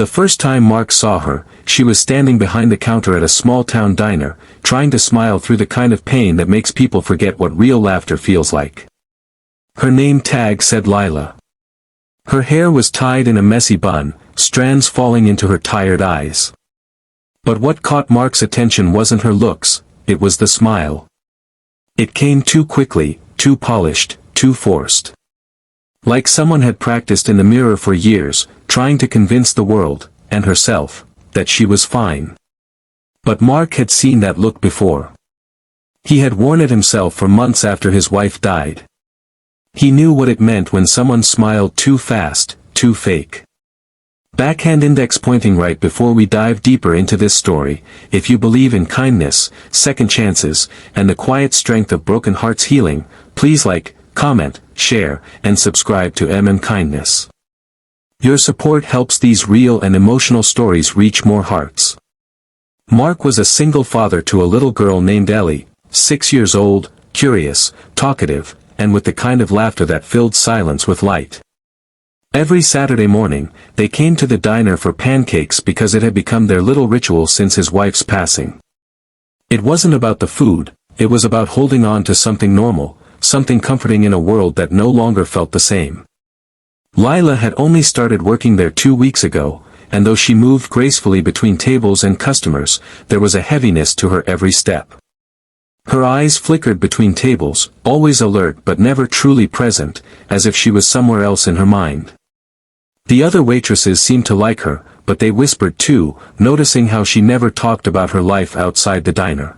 The first time Mark saw her, she was standing behind the counter at a small-town diner, trying to smile through the kind of pain that makes people forget what real laughter feels like. Her name tag said Lila. Her hair was tied in a messy bun, strands falling into her tired eyes. But what caught Mark's attention wasn't her looks, it was the smile. It came too quickly, too polished, too forced. Like someone had practiced in the mirror for years, trying to convince the world, and herself, that she was fine. But Mark had seen that look before. He had worn it himself for months after his wife died. He knew what it meant when someone smiled too fast, too fake. Backhand index pointing. Right before we dive deeper into this story, if you believe in kindness, second chances, and the quiet strength of broken hearts healing, please like, comment, share, and subscribe to Kindness. Your support helps these real and emotional stories reach more hearts. Mark was a single father to a little girl named Ellie, 6 years old, curious, talkative, and with the kind of laughter that filled silence with light. Every Saturday morning, they came to the diner for pancakes because it had become their little ritual since his wife's passing. It wasn't about the food, it was about holding on to something normal, something comforting in a world that no longer felt the same. Lila had only started working there 2 weeks ago, and though she moved gracefully between tables and customers, there was a heaviness to her every step. Her eyes flickered between tables, always alert but never truly present, as if she was somewhere else in her mind. The other waitresses seemed to like her, but they whispered too, noticing how she never talked about her life outside the diner.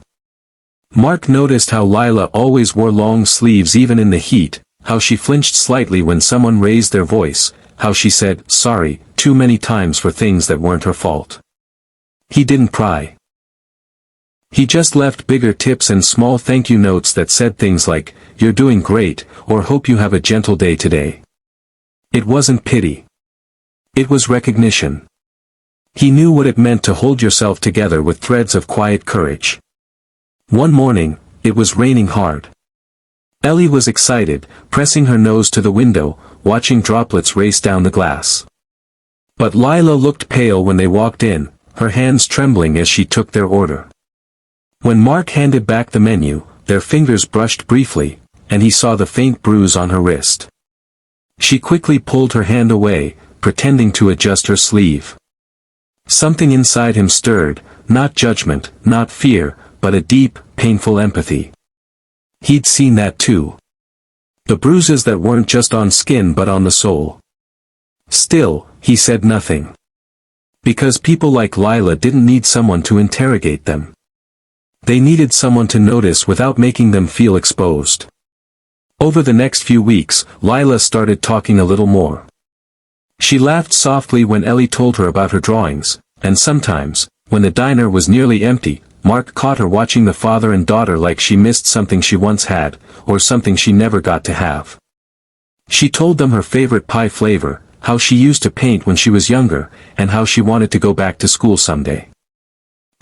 Mark noticed how Lila always wore long sleeves even in the heat, how she flinched slightly when someone raised their voice, how she said, sorry, too many times for things that weren't her fault. He didn't pry. He just left bigger tips and small thank you notes that said things like, you're doing great, or hope you have a gentle day today. It wasn't pity. It was recognition. He knew what it meant to hold yourself together with threads of quiet courage. One morning, it was raining hard. Ellie was excited, pressing her nose to the window, watching droplets race down the glass. But Lila looked pale when they walked in, her hands trembling as she took their order. When Mark handed back the menu, their fingers brushed briefly, and he saw the faint bruise on her wrist. She quickly pulled her hand away, pretending to adjust her sleeve. Something inside him stirred, not judgment, not fear, but a deep, painful empathy. He'd seen that too. The bruises that weren't just on skin but on the soul. Still, he said nothing. Because people like Lila didn't need someone to interrogate them. They needed someone to notice without making them feel exposed. Over the next few weeks, Lila started talking a little more. She laughed softly when Ellie told her about her drawings, and sometimes, when the diner was nearly empty, Mark caught her watching the father and daughter like she missed something she once had, or something she never got to have. She told them her favorite pie flavor, how she used to paint when she was younger, and how she wanted to go back to school someday.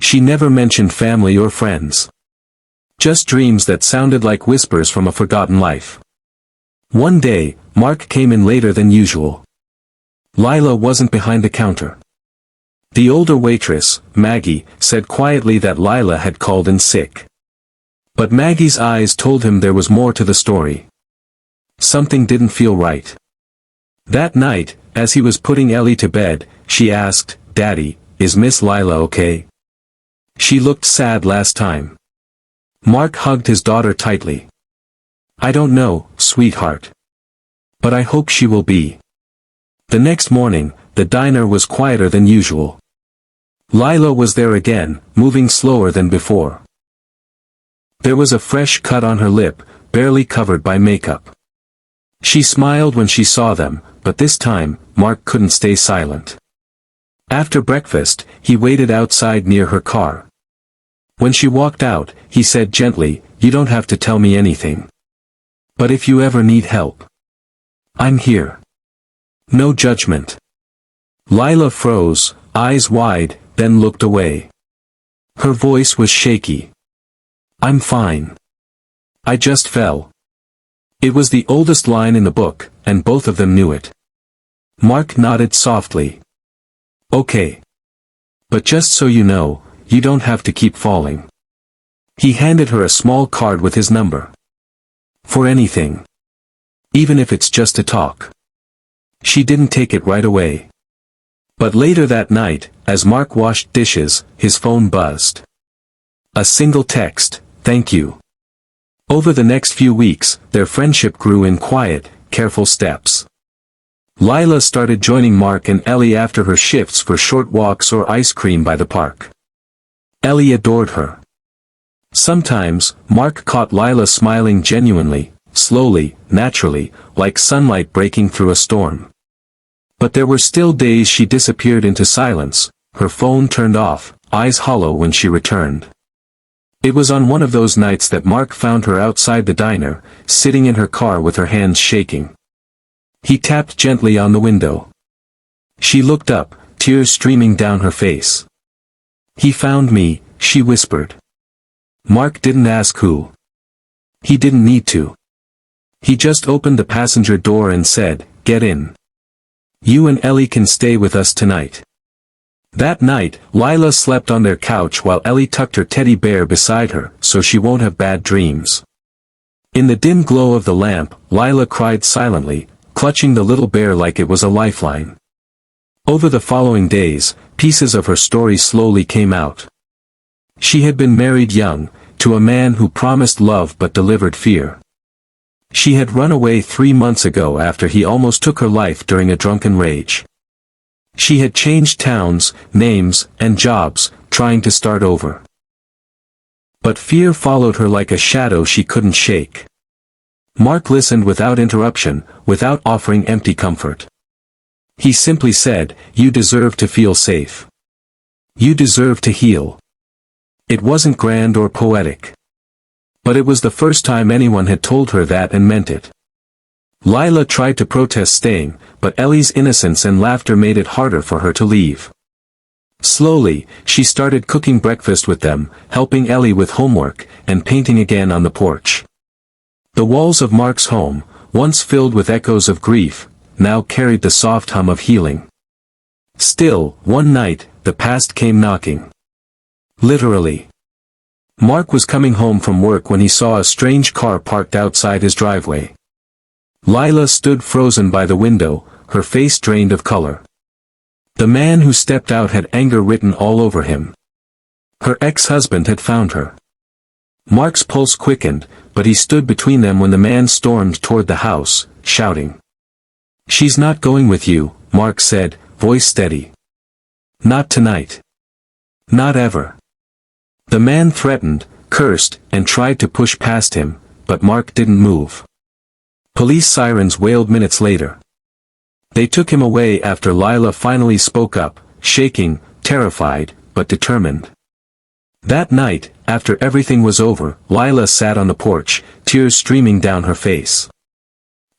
She never mentioned family or friends. Just dreams that sounded like whispers from a forgotten life. One day, Mark came in later than usual. Lila wasn't behind the counter. The older waitress, Maggie, said quietly that Lila had called in sick. But Maggie's eyes told him there was more to the story. Something didn't feel right. That night, as he was putting Ellie to bed, she asked, Daddy, is Miss Lila okay? She looked sad last time. Mark hugged his daughter tightly. I don't know, sweetheart. But I hope she will be. The next morning, the diner was quieter than usual. Lila was there again, moving slower than before. There was a fresh cut on her lip, barely covered by makeup. She smiled when she saw them, but this time, Mark couldn't stay silent. After breakfast, he waited outside near her car. When she walked out, he said gently, You don't have to tell me anything. But if you ever need help, I'm here. No judgment. Lila froze, eyes wide, then looked away. Her voice was shaky. I'm fine. I just fell. It was the oldest line in the book, and both of them knew it. Mark nodded softly. Okay. But just so you know, you don't have to keep falling. He handed her a small card with his number. For anything. Even if it's just to talk. She didn't take it right away. But later that night, as Mark washed dishes, his phone buzzed. A single text, "Thank you." Over the next few weeks, their friendship grew in quiet, careful steps. Lila started joining Mark and Ellie after her shifts for short walks or ice cream by the park. Ellie adored her. Sometimes, Mark caught Lila smiling genuinely, slowly, naturally, like sunlight breaking through a storm. But there were still days she disappeared into silence, her phone turned off, eyes hollow when she returned. It was on one of those nights that Mark found her outside the diner, sitting in her car with her hands shaking. He tapped gently on the window. She looked up, tears streaming down her face. "He found me," she whispered. Mark didn't ask who. He didn't need to. He just opened the passenger door and said, "Get in. You and Ellie can stay with us tonight." That night, Lila slept on their couch while Ellie tucked her teddy bear beside her, so she won't have bad dreams. In the dim glow of the lamp, Lila cried silently, clutching the little bear like it was a lifeline. Over the following days, pieces of her story slowly came out. She had been married young, to a man who promised love but delivered fear. She had run away 3 months ago after he almost took her life during a drunken rage. She had changed towns, names, and jobs, trying to start over. But fear followed her like a shadow she couldn't shake. Mark listened without interruption, without offering empty comfort. He simply said, "You deserve to feel safe. You deserve to heal." It wasn't grand or poetic. But it was the first time anyone had told her that and meant it. Lila tried to protest staying, but Ellie's innocence and laughter made it harder for her to leave. Slowly, she started cooking breakfast with them, helping Ellie with homework, and painting again on the porch. The walls of Mark's home, once filled with echoes of grief, now carried the soft hum of healing. Still, one night, the past came knocking. Literally. Mark was coming home from work when he saw a strange car parked outside his driveway. Lila stood frozen by the window, her face drained of color. The man who stepped out had anger written all over him. Her ex-husband had found her. Mark's pulse quickened, but he stood between them when the man stormed toward the house, shouting. "She's not going with you," Mark said, voice steady. "Not tonight. Not ever." The man threatened, cursed, and tried to push past him, but Mark didn't move. Police sirens wailed minutes later. They took him away after Lila finally spoke up, shaking, terrified, but determined. That night, after everything was over, Lila sat on the porch, tears streaming down her face.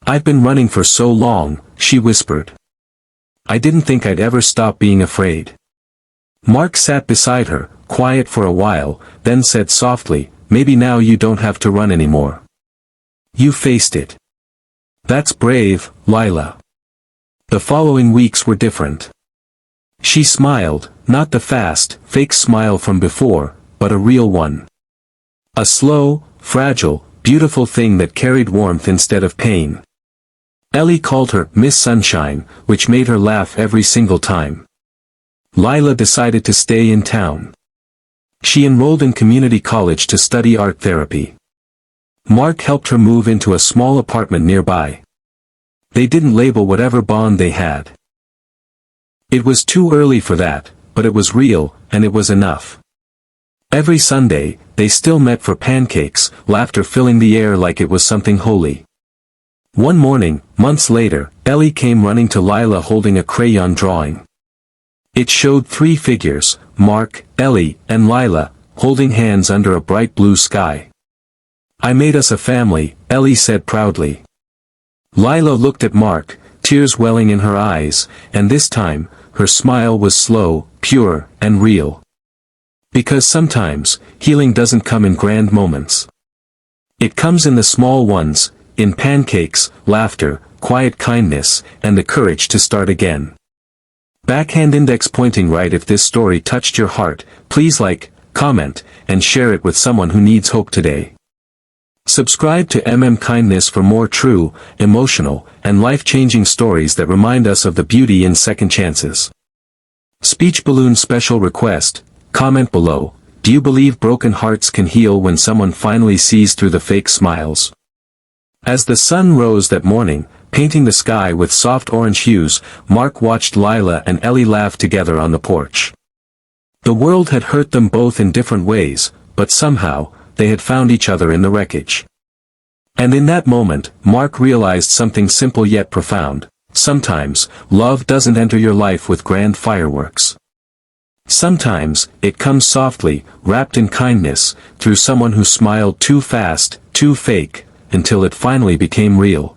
"I've been running for so long," she whispered. "I didn't think I'd ever stop being afraid." Mark sat beside her, quiet for a while, then said softly, "Maybe now you don't have to run anymore. You faced it. That's brave, Lila." The following weeks were different. She smiled, not the fast, fake smile from before, but a real one. A slow, fragile, beautiful thing that carried warmth instead of pain. Ellie called her Miss Sunshine, which made her laugh every single time. Lila decided to stay in town. She enrolled in community college to study art therapy. Mark helped her move into a small apartment nearby. They didn't label whatever bond they had. It was too early for that, but it was real, and it was enough. Every Sunday, they still met for pancakes, laughter filling the air like it was something holy. One morning, months later, Ellie came running to Lila holding a crayon drawing. It showed 3 figures, Mark, Ellie, and Lila, holding hands under a bright blue sky. "I made us a family," Ellie said proudly. Lila looked at Mark, tears welling in her eyes, and this time, her smile was slow, pure, and real. Because sometimes, healing doesn't come in grand moments. It comes in the small ones, in pancakes, laughter, quiet kindness, and the courage to start again. Backhand index pointing right. If this story touched your heart, please like, comment, and share it with someone who needs hope today. Subscribe to Kindness for more true, emotional, and life-changing stories that remind us of the beauty in second chances. Speech balloon special request, comment below. Do you believe broken hearts can heal when someone finally sees through the fake smiles? As the sun rose that morning, painting the sky with soft orange hues, Mark watched Lila and Ellie laugh together on the porch. The world had hurt them both in different ways, but somehow, they had found each other in the wreckage. And in that moment, Mark realized something simple yet profound. Sometimes, love doesn't enter your life with grand fireworks. Sometimes, it comes softly, wrapped in kindness, through someone who smiled too fast, too fake, until it finally became real.